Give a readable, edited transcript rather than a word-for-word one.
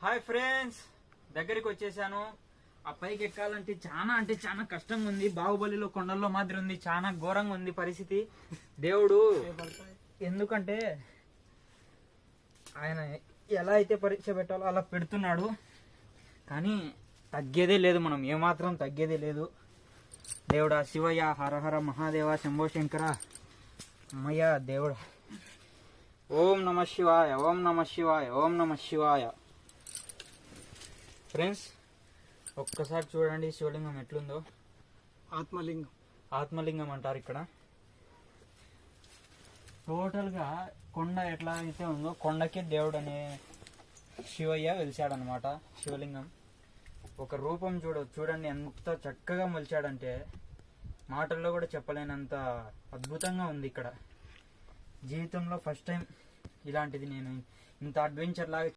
Hi friends, దగ్గరికి వచ్చేసాను. ఆ పైకి ఎక్కాలంటే చాలా కష్టంగా ఉంది. బాహుబలిలో కొండల్లో మాదిరి ఉంది, చాలా ఘోరంగా ఉంది పరిస్థితి. దేవుడు ఎందుకంటే ఆయన ఎలా అయితే పరీక్ష పెట్టాలో అలా పెడుతున్నాడు, కానీ తగ్గేదే లేదు. మనం ఏమాత్రం తగ్గేదే లేదు. దేవుడా శివయ్య, హరహర మహాదేవ, శంభో శంకర, అమ్మయ్య దేవుడా. ఓం నమ శివాయ, ఓం నమ శివాయ, ఓం నమ శివాయ. ఫ్రెండ్స్, ఒక్కసారి చూడండి శివలింగం ఎట్లుందో. ఆత్మలింగం అంటారు ఇక్కడ. టోటల్గా కొండ ఎట్లా అయితే ఉందో కొండకే దేవుడు అనే శివయ్య వెలిచాడనమాట. శివలింగం ఒక రూపం చూడండి ఎంత చక్కగా మలిచాడంటే మాటల్లో కూడా చెప్పలేనంత అద్భుతంగా ఉంది ఇక్కడ. జీవితంలో ఫస్ట్ టైం ఇలాంటిది నేను ఇంత అడ్వెంచర్ లాగా